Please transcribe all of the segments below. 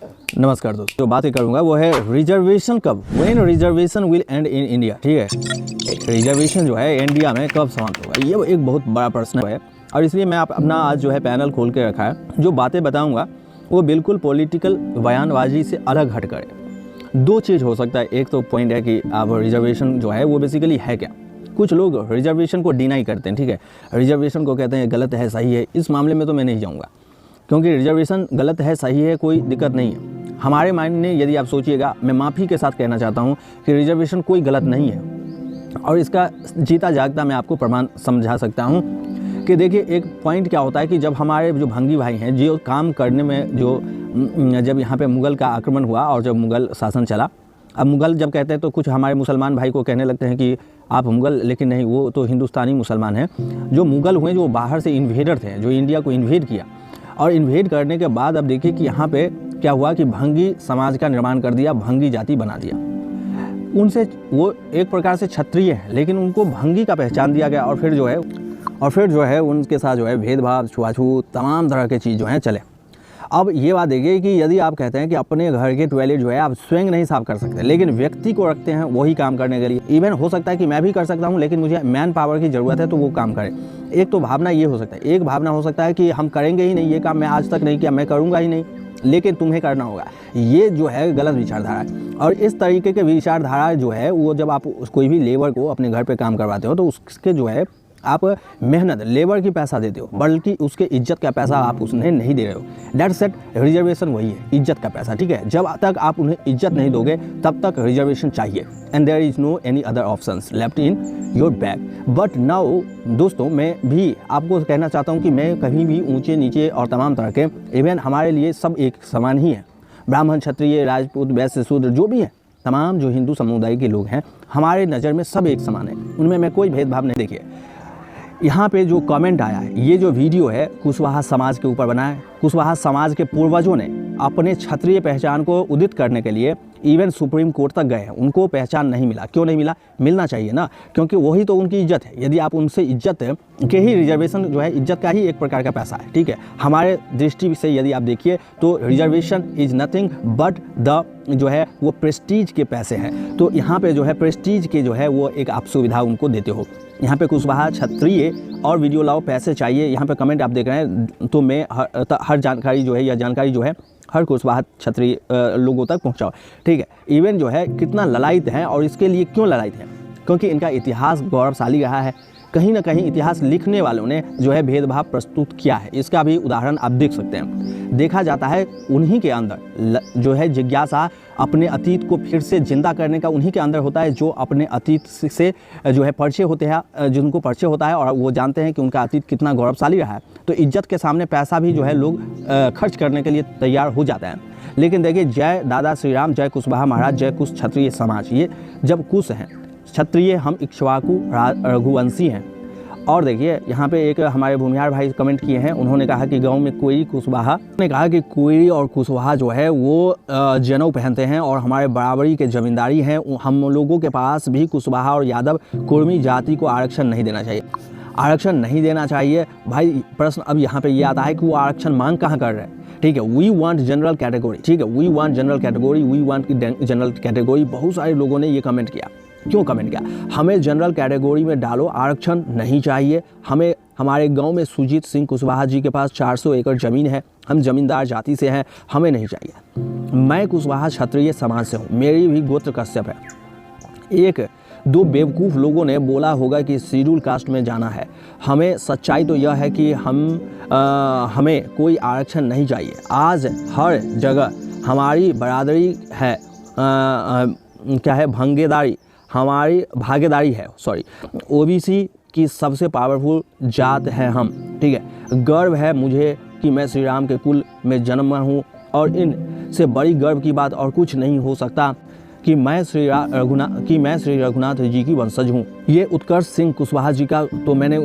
नमस्कार दोस्तों, जो बातें करूंगा वो है रिजर्वेशन कब, when reservation will and in India. ठीक है, रिजर्वेशन जो है इंडिया में कब समाप्त होगा, ये एक बहुत बड़ा प्रश्न है और इसलिए मैं अपना आज जो है पैनल खोल के रखा है। जो बातें बताऊंगा वो बिल्कुल पॉलिटिकल बयानबाजी से अलग हट कर है। दो चीज़ हो सकता है, एक तो पॉइंट है कि आप रिजर्वेशन जो है वो बेसिकली है क्या। कुछ लोग रिजर्वेशन को डिनाई करते हैं, ठीक है, रिजर्वेशन को कहते हैं गलत है सही है। इस मामले में तो मैं नहीं जाऊँगा क्योंकि रिजर्वेशन गलत है सही है कोई दिक्कत नहीं है। हमारे माइंड में यदि आप सोचिएगा, मैं माफ़ी के साथ कहना चाहता हूँ कि रिजर्वेशन कोई गलत नहीं है और इसका जीता जागता मैं आपको प्रमाण समझा सकता हूँ कि देखिए एक पॉइंट क्या होता है कि जब हमारे जो भंगी भाई हैं जो काम करने में जब यहाँ पे मुग़ल का आक्रमण हुआ और जब मुग़ल शासन चला, अब मुग़ल जब कहते हैं तो कुछ हमारे मुसलमान भाई को कहने लगते हैं कि आप मुग़ल, लेकिन नहीं, वो तो हिंदुस्तानी मुसलमान हैं। जो मुग़ल हुए जो बाहर से इन्वेडर थे, जो इंडिया को इन्वेड किया और इन्वेड करने के बाद अब देखिए कि यहाँ पे क्या हुआ कि भंगी समाज का निर्माण कर दिया, भंगी जाति बना दिया। उनसे वो एक प्रकार से क्षत्रिय हैं लेकिन उनको भंगी का पहचान दिया गया और फिर जो है उनके साथ जो है भेदभाव, छुआछूत, तमाम तरह के चीज़ जो हैं चले। अब ये बात देखिए कि यदि आप कहते हैं कि अपने घर के टॉयलेट जो है आप स्वयं नहीं साफ कर सकते, लेकिन व्यक्ति को रखते हैं वही काम करने के लिए। इवन हो सकता है कि मैं भी कर सकता हूँ लेकिन मुझे मैन पावर की ज़रूरत है तो वो काम करें। एक तो भावना ये हो सकता है, एक भावना हो सकता है कि हम करेंगे ही नहीं, ये काम मैं आज तक नहीं किया, मैं करूँगा ही नहीं, लेकिन तुम्हें करना होगा। ये जो है गलत विचारधारा है और इस तरीके के विचारधारा जो है वो जब आप कोई भी लेबर को अपने घर पे काम करवाते हो तो उसके जो है आप मेहनत लेबर की पैसा देते हो, बल्कि उसके इज्जत का पैसा आप उसने नहीं दे रहे हो। डेट सेट, रिजर्वेशन वही है, इज्जत का पैसा। ठीक है, जब तक आप उन्हें इज्जत नहीं दोगे तब तक रिजर्वेशन चाहिए and there is no any other options left in your bag. But now दोस्तों, मैं भी आपको कहना चाहता हूँ कि मैं कहीं भी ऊँचे नीचे और तमाम तरह के, इवन हमारे लिए सब एक समान ही है। ब्राह्मण, क्षत्रिय, राजपूत, वैश्य, शूद्र जो भी हैं, तमाम जो हिंदू समुदाय के लोग हैं, हमारे नज़र में सब एक समान है, उनमें मैं कोई भेदभाव नहीं। देखिए यहाँ पे जो कमेंट आया है, ये जो वीडियो है कुशवाहा समाज के ऊपर बना है। कुशवाहा समाज के पूर्वजों ने अपने क्षत्रिय पहचान को उदित करने के लिए इवन सुप्रीम कोर्ट तक गए हैं, उनको पहचान नहीं मिला। क्यों नहीं मिला? मिलना चाहिए ना, क्योंकि वही तो उनकी इज्जत है। यदि आप उनसे इज्जत के ही, रिजर्वेशन जो है इज्जत का ही एक प्रकार का पैसा है। ठीक है, हमारे दृष्टि से यदि आप देखिए तो reservation is nothing but the जो है वो प्रेस्टीज के पैसे हैं। तो यहाँ पे जो है प्रेस्टीज के जो है वो एक आप सुविधा उनको देते हो। यहाँ पे कुशवाहा क्षत्रिय और वीडियो लाओ पैसे चाहिए, यहाँ पे कमेंट आप देख रहे हैं, तो मैं हर जानकारी जो है या जानकारी जो है हर कुशवाहा क्षत्रिय लोगों तक पहुँचाओ। ठीक है, इवन जो है कितना ललायित हैं और इसके लिए क्यों ललायित हैं, क्योंकि इनका इतिहास गौरवशाली रहा है। कहीं ना कहीं इतिहास लिखने वालों ने जो है भेदभाव प्रस्तुत किया है, इसका भी उदाहरण आप देख सकते हैं। देखा जाता है उन्हीं के अंदर जो है जिज्ञासा अपने अतीत को फिर से जिंदा करने का उन्हीं के अंदर होता है, जो अपने अतीत से जो है परिचय होते हैं, जिनको परिचय होता है और वो जानते हैं कि उनका अतीत कितना गौरवशाली रहा है। तो इज्जत के सामने पैसा भी जो है लोग खर्च करने के लिए तैयार हो जाते हैं। लेकिन देखिए, जय दादा श्री राम, जय कुशवाहा महाराज, जय कुश क्षत्रिय समाज। ये जब कुश हैं क्षत्रिय, हम इक्ष्वाकु रघुवंशी हैं। और देखिए यहाँ पे एक हमारे भूमिहार भाई कमेंट किए हैं, उन्होंने कहा कि गांव में कोई कुशवाहा, उन्होंने कहा कि कोई और कुशवाहा जो है वो जनेऊ पहनते हैं और हमारे बराबरी के जमींदारी हैं। हम लोगों के पास भी कुशवाहा और यादव कुर्मी जाति को आरक्षण नहीं देना चाहिए। आरक्षण नहीं देना चाहिए भाई। प्रश्न अब यहाँ पे ये आता है कि वो आरक्षण मांग कहाँ कर रहे हैं। ठीक है, वी वांट जनरल कैटेगरी। ठीक है, we want general category, we want general category. बहुत सारे लोगों ने ये कमेंट किया। क्यों कमेंट किया? हमें जनरल कैटेगरी में डालो, आरक्षण नहीं चाहिए हमें। हमारे गांव में सुजीत सिंह कुशवाहा जी के पास 400 एकड़ ज़मीन है, हम जमींदार जाति से हैं, हमें नहीं चाहिए। मैं कुशवाहा क्षत्रिय समाज से हूँ, मेरी भी गोत्र कश्यप है। एक दो बेवकूफ़ लोगों ने बोला होगा कि शेड्यूल कास्ट में जाना है। हमें सच्चाई तो यह है कि हमें कोई आरक्षण नहीं चाहिए। आज हर जगह हमारी बरादरी है, क्या है, भागीदारी, हमारी भागीदारी है, सॉरी, ओबीसी की सबसे पावरफुल जात है हम। ठीक है, गर्व है मुझे कि मैं श्री राम के कुल में जन्मा हूँ और इनसे बड़ी गर्व की बात और कुछ नहीं हो सकता कि मैं श्री रघुनाथ जी की वंशज हूँ। ये उत्कर्ष सिंह कुशवाहा जी का, तो मैंने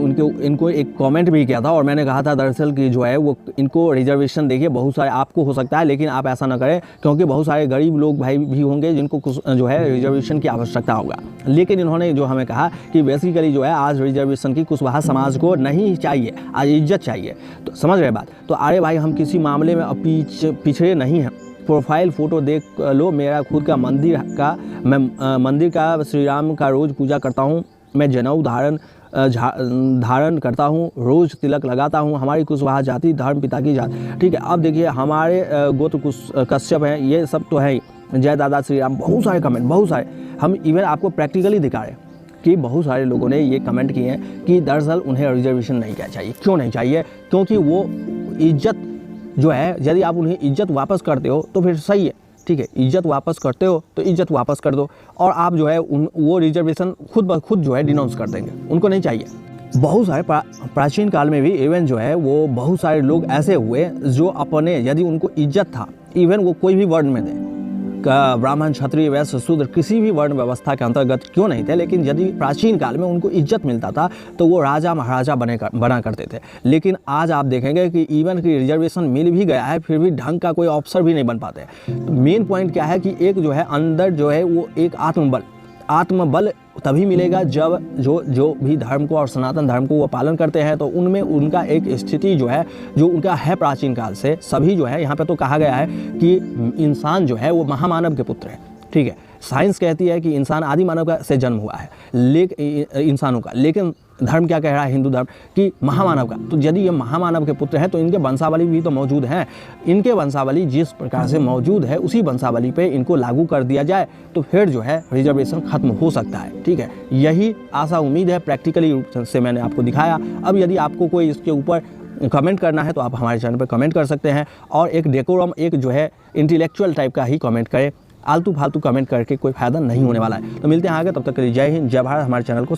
इनको एक कमेंट भी किया था और मैंने कहा था दरअसल कि जो है वो इनको रिजर्वेशन देखिए, बहुत सारे आपको हो सकता है लेकिन आप ऐसा ना करें, क्योंकि बहुत सारे गरीब लोग भाई भी होंगे जिनको जो है रिजर्वेशन की आवश्यकता होगा। लेकिन इन्होंने जो हमें कहा कि बेसिकली जो है आज रिजर्वेशन की कुशवाहा समाज को नहीं चाहिए, आज इज्जत चाहिए। तो समझ रहे बात? तो अरे भाई, हम किसी मामले में पिछड़े नहीं हैं। प्रोफाइल फ़ोटो देख लो, मेरा खुद का मैं मंदिर का श्री राम का रोज़ पूजा करता हूँ, मैं जनेऊ धारण करता हूँ, रोज़ तिलक लगाता हूँ, हमारी कुशवाहा जाति धर्म पिता की जात। ठीक है, अब देखिए हमारे गोत्र कश्यप हैं, ये सब तो है ही, जय दादा श्री राम, बहुत सारे कमेंट, बहुत सारे। हम इवन आपको प्रैक्टिकली दिखा रहे हैं कि बहुत सारे लोगों ने ये कमेंट किए हैं कि दरअसल उन्हें रिजर्वेशन नहीं क्या चाहिए। क्यों नहीं चाहिए? क्योंकि वो इज्जत जो है, यदि आप उन्हें इज्जत वापस करते हो तो फिर सही है, ठीक है, इज्जत वापस करते हो तो इज्जत वापस कर दो, और आप जो है वो रिजर्वेशन खुद ब खुद जो है डिनाउंस कर देंगे, उनको नहीं चाहिए। बहुत सारे प्राचीन काल में भी इवन जो है वो बहुत सारे लोग ऐसे हुए जो अपने, यदि उनको इज्जत था, इवन वो कोई भी वर्ण में थे, ब्राह्मण क्षत्रिय वैश्य शूद्र किसी भी वर्ण व्यवस्था के अंतर्गत क्यों नहीं थे, लेकिन यदि प्राचीन काल में उनको इज्जत मिलता था तो वो राजा महाराजा बना करते थे। लेकिन आज आप देखेंगे कि इवन की रिजर्वेशन मिल भी गया है, फिर भी ढंग का कोई ऑफिसर भी नहीं बन पाते। मेन पॉइंट क्या है कि एक जो है अंदर जो है वो एक आत्मबल तभी मिलेगा जब जो भी धर्म को और सनातन धर्म को वो पालन करते हैं, तो उनमें उनका एक स्थिति जो है जो उनका है प्राचीन काल से, सभी जो है यहाँ पे तो कहा गया है कि इंसान जो है वो महामानव के पुत्र है। ठीक है, साइंस कहती है कि इंसान आदि मानव से जन्म हुआ है, लेकिन इंसानों का, लेकिन धर्म क्या कह रहा है, हिंदू धर्म, कि महामानव का। तो यदि ये महामानव के पुत्र हैं तो इनके वंशावली भी तो मौजूद हैं, इनके वंशावली जिस प्रकार से मौजूद है उसी वंशावली पे इनको लागू कर दिया जाए तो फिर जो है रिजर्वेशन खत्म हो सकता है। ठीक है, यही आशा उम्मीद है, प्रैक्टिकली रूप से मैंने आपको दिखाया। अब यदि आपको कोई इसके ऊपर कमेंट करना है तो आप हमारे चैनल पर कमेंट कर सकते हैं, और एक डेकोरम, एक जो है इंटेलेक्चुअल टाइप का ही कमेंट करें, आलतू फालतू कमेंट करके कोई फायदा नहीं होने वाला है। तो मिलते हैं आगे, तब तक के लिए जय हिंद, जय भारत। हमारे चैनल को